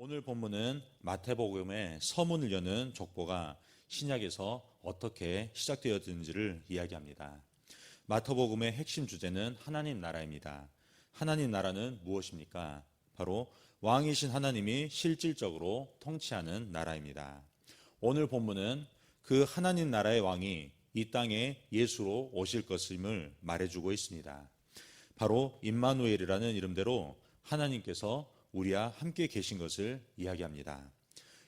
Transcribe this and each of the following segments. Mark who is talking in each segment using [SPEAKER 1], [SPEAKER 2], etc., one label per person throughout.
[SPEAKER 1] 오늘 본문은 마태복음의 서문을 여는 족보가 신약에서 어떻게 시작되었는지를 이야기합니다. 마태복음의 핵심 주제는 하나님 나라입니다. 하나님 나라는 무엇입니까? 바로 왕이신 하나님이 실질적으로 통치하는 나라입니다. 오늘 본문은 그 하나님 나라의 왕이 이 땅에 예수로 오실 것임을 말해주고 있습니다. 바로 임마누엘이라는 이름대로 하나님께서 우리와 함께 계신 것을 이야기합니다.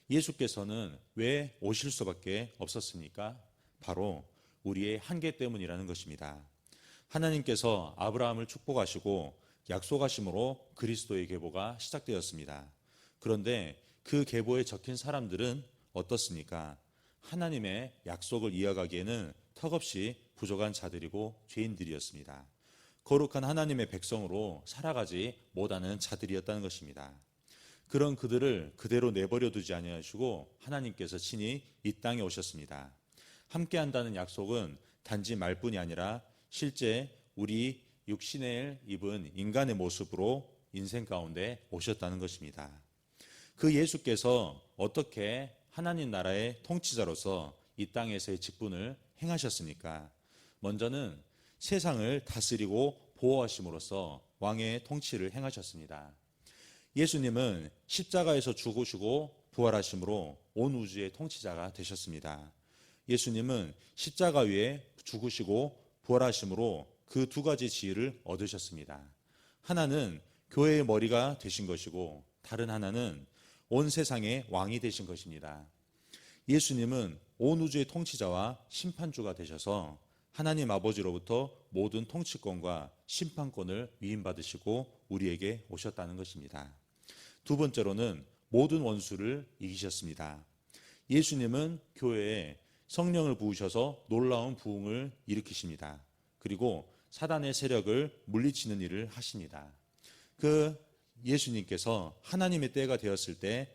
[SPEAKER 1] 예수께서는 왜 오실 수밖에 없었습니까? 바로 우리의 한계 때문이라는 것입니다. 하나님께서 아브라함을 축복하시고 약속하심으로 그리스도의 계보가 시작되었습니다. 그런데 그 계보에 적힌 사람들은 어떻습니까? 하나님의 약속을 이어가기에는 턱없이 부족한 자들이고 죄인들이었습니다. 거룩한 하나님의 백성으로 살아가지 못하는 자들이었다는 것입니다. 그런 그들을 그대로 내버려 두지 아니하시고 하나님께서 친히 이 땅에 오셨습니다. 함께 한다는 약속은 단지 말뿐이 아니라 실제 우리 육신을 입은 인간의 모습으로 인생 가운데 오셨다는 것입니다. 그 예수께서 어떻게 하나님 나라의 통치자로서 이 땅에서의 직분을 행하셨습니까? 먼저는 세상을 다스리고 보호하심으로써 왕의 통치를 행하셨습니다. 예수님은 십자가에서 죽으시고 부활하심으로 온 우주의 통치자가 되셨습니다. 예수님은 십자가 위에 죽으시고 부활하심으로 그 두 가지 지위를 얻으셨습니다. 하나는 교회의 머리가 되신 것이고 다른 하나는 온 세상의 왕이 되신 것입니다. 예수님은 온 우주의 통치자와 심판주가 되셔서 하나님 아버지로부터 모든 통치권과 심판권을 위임받으시고 우리에게 오셨다는 것입니다. 두 번째로는 모든 원수를 이기셨습니다. 예수님은 교회에 성령을 부으셔서 놀라운 부흥을 일으키십니다. 그리고 사단의 세력을 물리치는 일을 하십니다. 그 예수님께서 하나님의 때가 되었을 때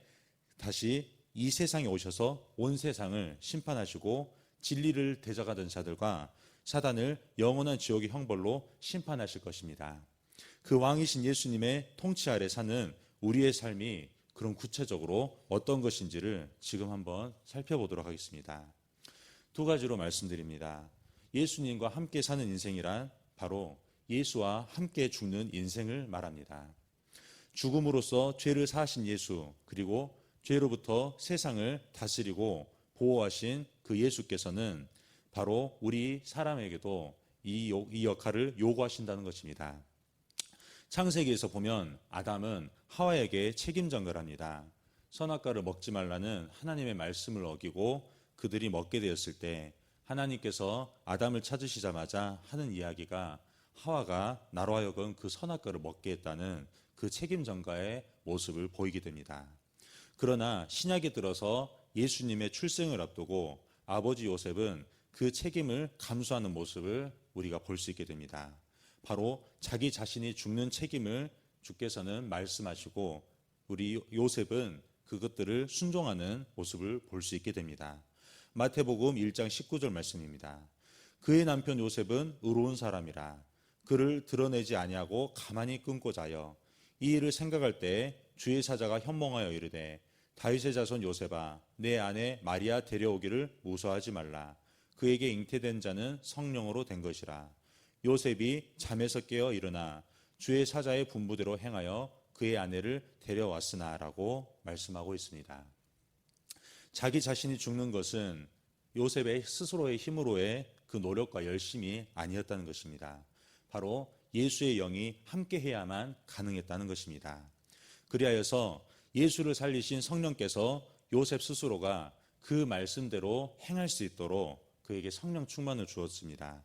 [SPEAKER 1] 다시 이 세상에 오셔서 온 세상을 심판하시고 진리를 대적하던 자들과 사단을 영원한 지옥의 형벌로 심판하실 것입니다. 그 왕이신 예수님의 통치 아래 사는 우리의 삶이 그럼 구체적으로 어떤 것인지를 지금 한번 살펴보도록 하겠습니다. 두 가지로 말씀드립니다. 예수님과 함께 사는 인생이란 바로 예수와 함께 죽는 인생을 말합니다. 죽음으로써 죄를 사하신 예수, 그리고 죄로부터 세상을 다스리고 보호하신 그 예수께서는 바로 우리 사람에게도 이 역할을 요구하신다는 것입니다. 창세기에서 보면 아담은 하와에게 책임 전가를 합니다. 선악과를 먹지 말라는 하나님의 말씀을 어기고 그들이 먹게 되었을 때 하나님께서 아담을 찾으시자마자 하는 이야기가 하와가 나로 하여금 그 선악과를 먹게 했다는 그 책임 전가의 모습을 보이게 됩니다. 그러나 신약에 들어서 예수님의 출생을 앞두고 아버지 요셉은 그 책임을 감수하는 모습을 우리가 볼 수 있게 됩니다. 바로 자기 자신이 죽는 책임을 주께서는 말씀하시고 우리 요셉은 그것들을 순종하는 모습을 볼 수 있게 됩니다. 마태복음 1장 19절 말씀입니다. 그의 남편 요셉은 의로운 사람이라 그를 드러내지 아니하고 가만히 끊고 자여 이 일을 생각할 때 주의 사자가 현몽하여 이르되 다윗의 자손 요셉아 내 아내 마리아 데려오기를 무서워하지 말라. 그에게 잉태된 자는 성령으로 된 것이라. 요셉이 잠에서 깨어 일어나 주의 사자의 분부대로 행하여 그의 아내를 데려왔으나 라고 말씀하고 있습니다. 자기 자신이 죽는 것은 요셉의 스스로의 힘으로의 그 노력과 열심이 아니었다는 것입니다. 바로 예수의 영이 함께해야만 가능했다는 것입니다. 그리하여서 예수를 살리신 성령께서 요셉 스스로가 그 말씀대로 행할 수 있도록 그에게 성령 충만을 주었습니다.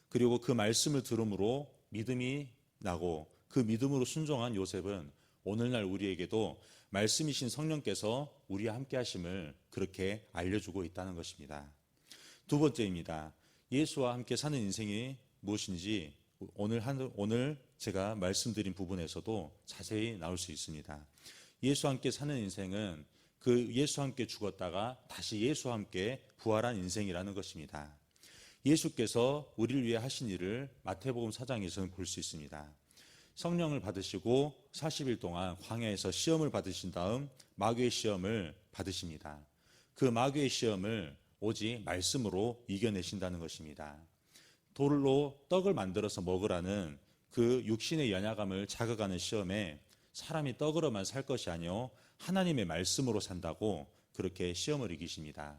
[SPEAKER 1] 그리고 그 말씀을 들음으로 믿음이 나고 그 믿음으로 순종한 요셉은 오늘날 우리에게도 말씀이신 성령께서 우리와 함께 하심을 그렇게 알려주고 있다는 것입니다. 두 번째입니다. 예수와 함께 사는 인생이 무엇인지 오늘 제가 말씀드린 부분에서도 자세히 나올 수 있습니다. 예수와 함께 사는 인생은 그 예수와 함께 죽었다가 다시 예수와 함께 부활한 인생이라는 것입니다. 예수께서 우리를 위해 하신 일을 마태복음 4장에서는 볼 수 있습니다. 성령을 받으시고 40일 동안 광야에서 시험을 받으신 다음 마귀의 시험을 받으십니다. 그 마귀의 시험을 오직 말씀으로 이겨내신다는 것입니다. 돌로 떡을 만들어서 먹으라는 그 육신의 연약함을 자극하는 시험에 사람이 떡으로만 살 것이 아니요 하나님의 말씀으로 산다고 그렇게 시험을 이기십니다.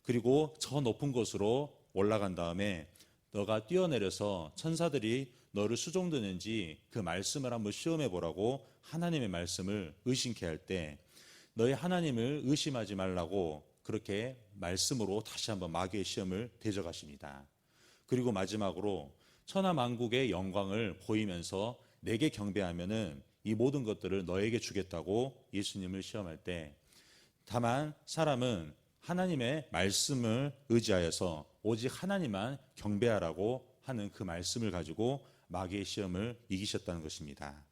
[SPEAKER 1] 그리고 저 높은 곳으로 올라간 다음에 너가 뛰어내려서 천사들이 너를 수종드는지 그 말씀을 한번 시험해 보라고 하나님의 말씀을 의심케 할 때 너희 하나님을 의심하지 말라고 그렇게 말씀으로 다시 한번 마귀의 시험을 대적하십니다. 그리고 마지막으로 천하 만국의 영광을 보이면서 내게 경배하면은 이 모든 것들을 너에게 주겠다고 예수님을 시험할 때 다만 사람은 하나님의 말씀을 의지하여서 오직 하나님만 경배하라고 하는 그 말씀을 가지고 마귀의 시험을 이기셨다는 것입니다.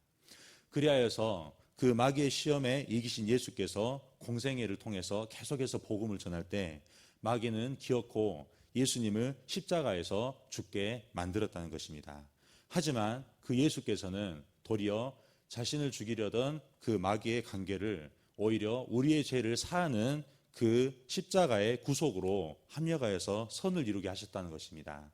[SPEAKER 1] 그리하여서 그 마귀의 시험에 이기신 예수께서 공생애를 통해서 계속해서 복음을 전할 때 마귀는 기어코 예수님을 십자가에서 죽게 만들었다는 것입니다. 하지만 그 예수께서는 도리어 자신을 죽이려던 그 마귀의 관계를 오히려 우리의 죄를 사하는 그 십자가의 구속으로 합력하여서 선을 이루게 하셨다는 것입니다.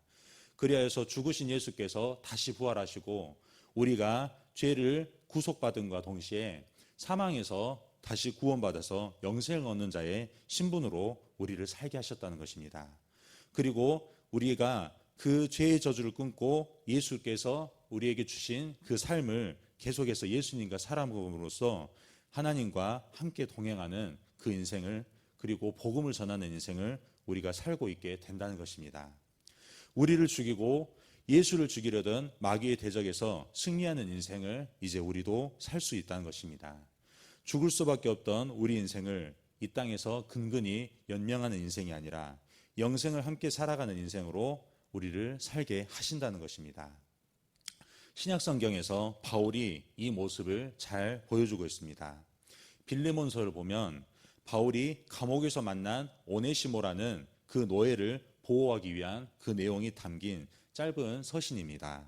[SPEAKER 1] 그리하여서 죽으신 예수께서 다시 부활하시고 우리가 죄를 구속받음과 동시에 사망에서 다시 구원받아서 영생을 얻는 자의 신분으로 우리를 살게 하셨다는 것입니다. 그리고 우리가 그 죄의 저주를 끊고 예수께서 우리에게 주신 그 삶을 계속해서 예수님과 살아감으로써 하나님과 함께 동행하는 그 인생을 그리고 복음을 전하는 인생을 우리가 살고 있게 된다는 것입니다. 우리를 죽이고 예수를 죽이려던 마귀의 대적에서 승리하는 인생을 이제 우리도 살 수 있다는 것입니다. 죽을 수밖에 없던 우리 인생을 이 땅에서 근근히 연명하는 인생이 아니라 영생을 함께 살아가는 인생으로 우리를 살게 하신다는 것입니다. 신약성경에서 바울이 이 모습을 잘 보여주고 있습니다. 빌레몬서를 보면 바울이 감옥에서 만난 오네시모라는 그 노예를 보호하기 위한 그 내용이 담긴 짧은 서신입니다.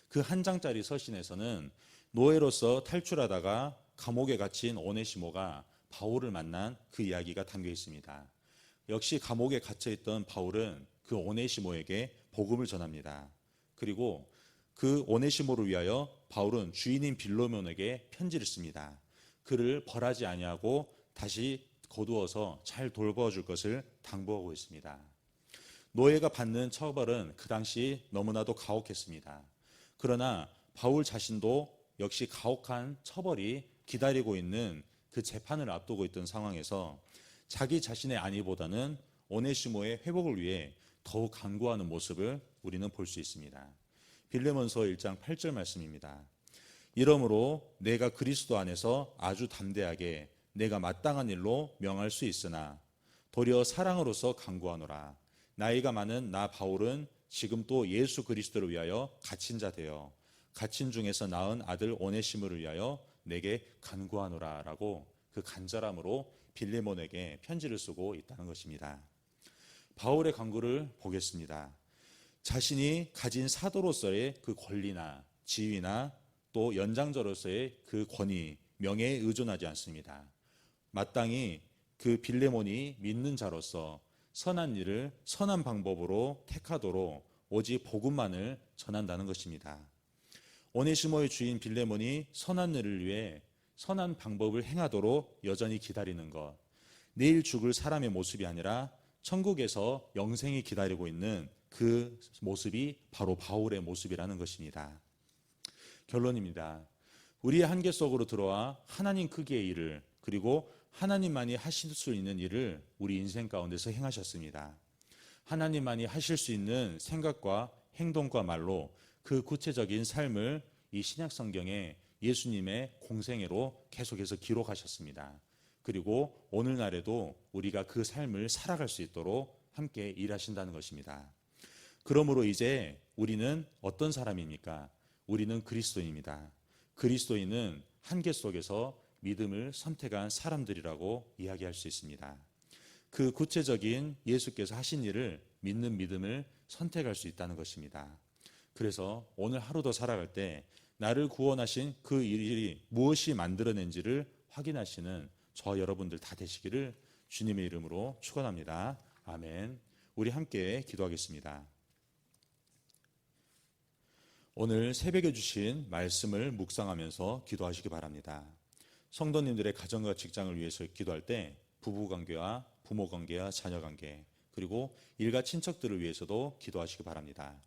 [SPEAKER 1] 그 한 장짜리 서신에서는 노예로서 탈출하다가 감옥에 갇힌 오네시모가 바울을 만난 그 이야기가 담겨 있습니다. 역시 감옥에 갇혀있던 바울은 그 오네시모에게 복음을 전합니다. 그리고 그 오네시모를 위하여 바울은 주인인 빌레몬에게 편지를 씁니다. 그를 벌하지 아니하고 다시 거두어서 잘 돌봐줄 것을 당부하고 있습니다. 노예가 받는 처벌은 그 당시 너무나도 가혹했습니다. 그러나 바울 자신도 역시 가혹한 처벌이 기다리고 있는 그 재판을 앞두고 있던 상황에서 자기 자신의 안위보다는 오네시모의 회복을 위해 더욱 간구하는 모습을 우리는 볼 수 있습니다. 빌레몬서 1장 8절 말씀입니다. 이러므로 내가 그리스도 안에서 아주 담대하게 내가 마땅한 일로 명할 수 있으나 도리어 사랑으로서 간구하노라. 나이가 많은 나 바울은 지금 또 예수 그리스도를 위하여 갇힌 자 되어 갇힌 중에서 낳은 아들 오네시모를 위하여 내게 간구하노라 라고 그 간절함으로 빌레몬에게 편지를 쓰고 있다는 것입니다. 바울의 간구를 보겠습니다. 자신이 가진 사도로서의 그 권리나 지위나 또 연장자로서의 그 권위, 명예에 의존하지 않습니다. 마땅히 그 빌레몬이 믿는 자로서 선한 일을 선한 방법으로 택하도록 오직 복음만을 전한다는 것입니다. 오네시모의 주인 빌레몬이 선한 일을 위해 선한 방법을 행하도록 여전히 기다리는 것, 내일 죽을 사람의 모습이 아니라 천국에서 영생이 기다리고 있는 그 모습이 바로 바울의 모습이라는 것입니다. 결론입니다. 우리의 한계 속으로 들어와 하나님 크기의 일을 그리고 하나님만이 하실 수 있는 일을 우리 인생 가운데서 행하셨습니다. 하나님만이 하실 수 있는 생각과 행동과 말로 그 구체적인 삶을 이 신약 성경에 예수님의 공생애로 계속해서 기록하셨습니다. 그리고 오늘날에도 우리가 그 삶을 살아갈 수 있도록 함께 일하신다는 것입니다. 그러므로 이제 우리는 어떤 사람입니까? 우리는 그리스도인입니다. 그리스도인은 한계 속에서 믿음을 선택한 사람들이라고 이야기할 수 있습니다. 그 구체적인 예수께서 하신 일을 믿는 믿음을 선택할 수 있다는 것입니다. 그래서 오늘 하루도 살아갈 때 나를 구원하신 그 일이 무엇이 만들어낸지를 확인하시는 저 여러분들 다 되시기를 주님의 이름으로 축원합니다. 아멘. 우리 함께 기도하겠습니다. 오늘 새벽에 주신 말씀을 묵상하면서 기도하시기 바랍니다. 성도님들의 가정과 직장을 위해서 기도할 때 부부관계와 부모관계와 자녀관계 그리고 일가 친척들을 위해서도 기도하시기 바랍니다.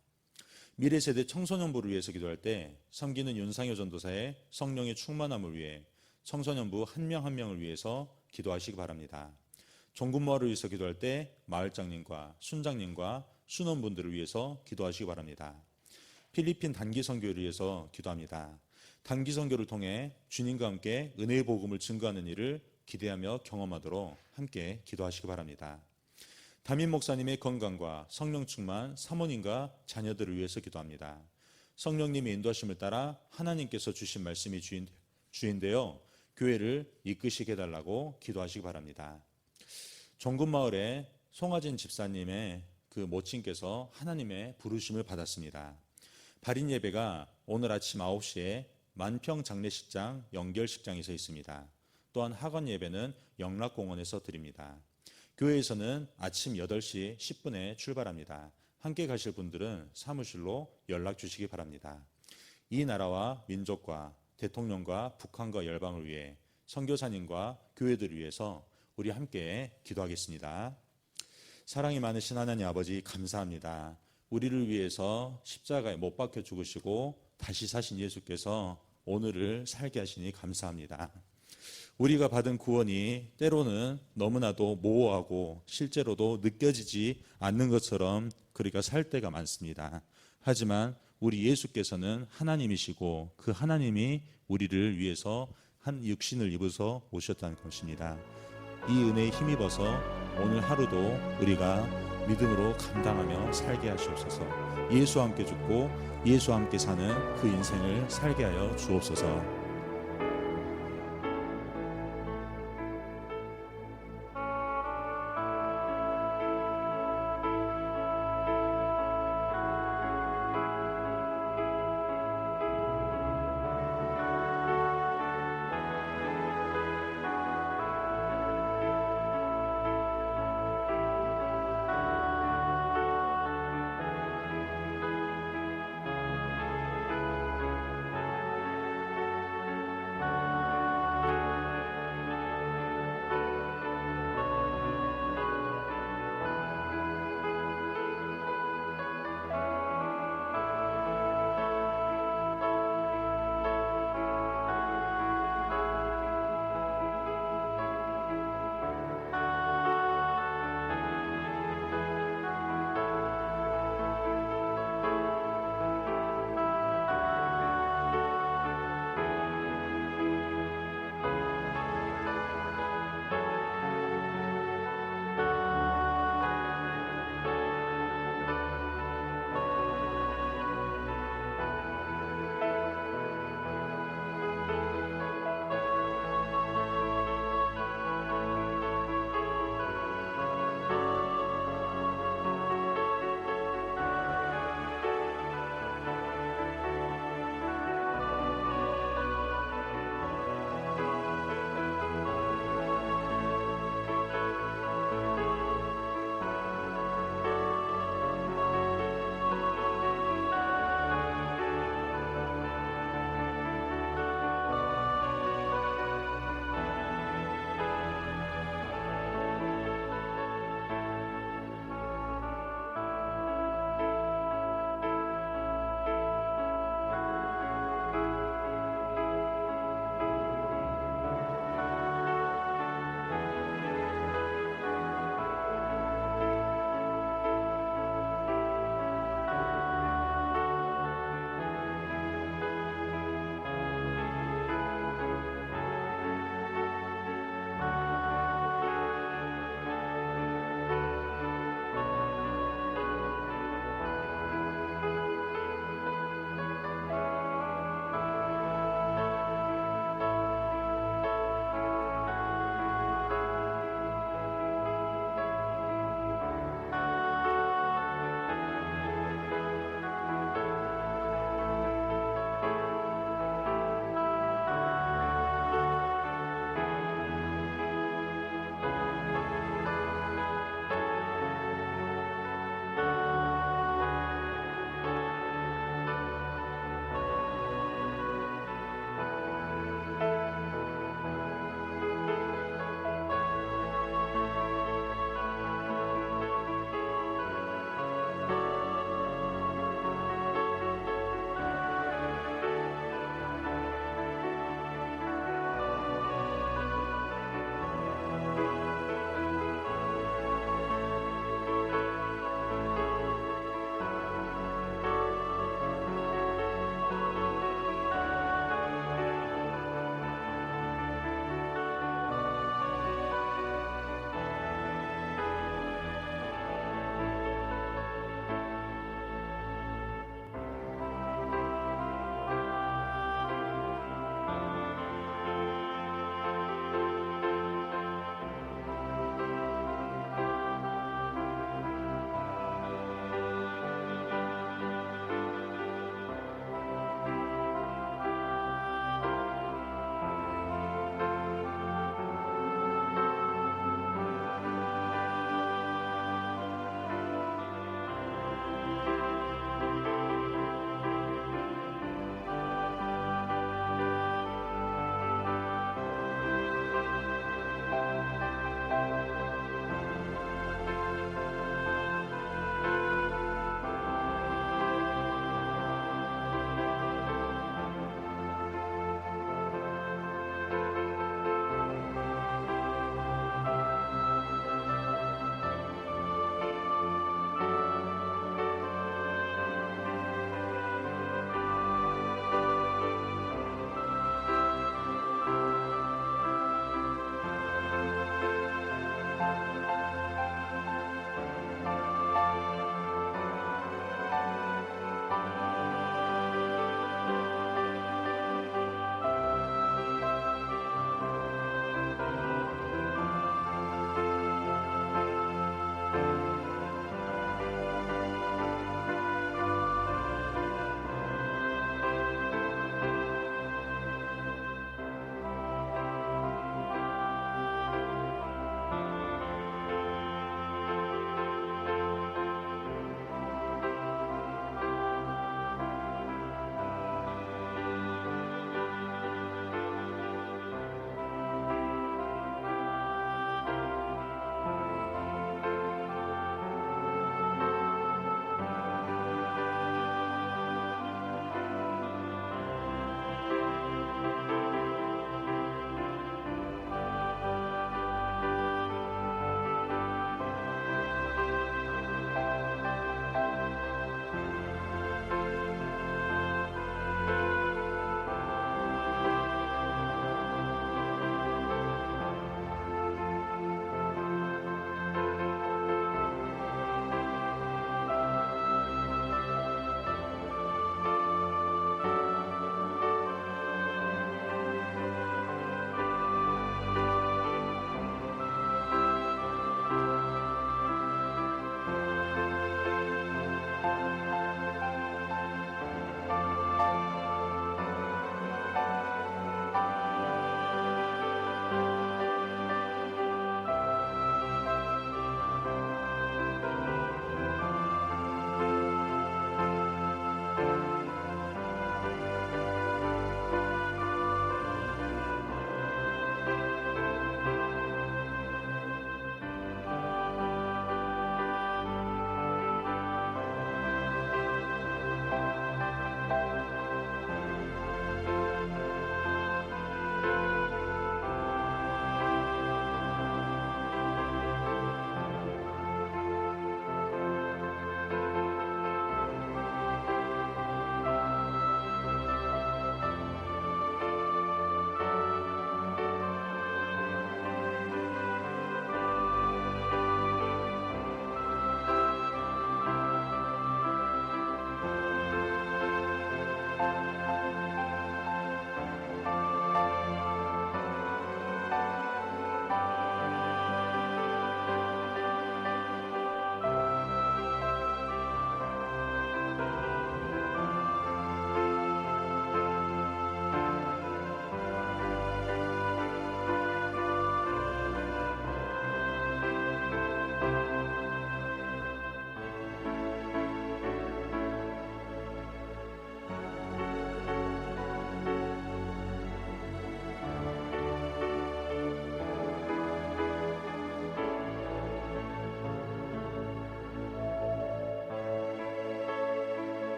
[SPEAKER 1] 미래세대 청소년부를 위해서 기도할 때 섬기는 윤상효 전도사의 성령의 충만함을 위해 청소년부 한 명 한 명을 위해서 기도하시기 바랍니다. 종군마을을 위해서 기도할 때 마을장님과 순장님과 순원분들을 위해서 기도하시기 바랍니다. 필리핀 단기 선교를 위해서 기도합니다. 단기 선교를 통해 주님과 함께 은혜의 복음을 증거하는 일을 기대하며 경험하도록 함께 기도하시기 바랍니다. 담임 목사님의 건강과 성령 충만 사모님과 자녀들을 위해서 기도합니다. 성령님의 인도하심을 따라 하나님께서 주신 말씀이 주인되어 교회를 이끄시게 해달라고 기도하시기 바랍니다. 종군마을의 송하진 집사님의 그 모친께서 하나님의 부르심을 받았습니다. 발인 예배가 오늘 아침 9시에 만평 장례식장 연결식장에서 있습니다. 또한 학원 예배는 영락공원에서 드립니다. 교회에서는 아침 8시 10분에 출발합니다. 함께 가실 분들은 사무실로 연락 주시기 바랍니다. 이 나라와 민족과 대통령과 북한과 열방을 위해 선교사님과 교회들을 위해서 우리 함께 기도하겠습니다. 사랑이 많으신 하나님 아버지 감사합니다. 우리를 위해서 십자가에 못 박혀 죽으시고 다시 사신 예수께서 오늘을 살게 하시니 감사합니다. 우리가 받은 구원이 때로는 너무나도 모호하고 실제로도 느껴지지 않는 것처럼 그리가 살 때가 많습니다. 하지만 우리 예수께서는 하나님이시고 그 하나님이 우리를 위해서 한 육신을 입어서 오셨다는 것입니다. 이 은혜에 힘입어서 오늘 하루도 우리가 믿음으로 감당하며 살게 하시옵소서. 예수와 함께 죽고 예수와 함께 사는 그 인생을 살게 하여 주옵소서.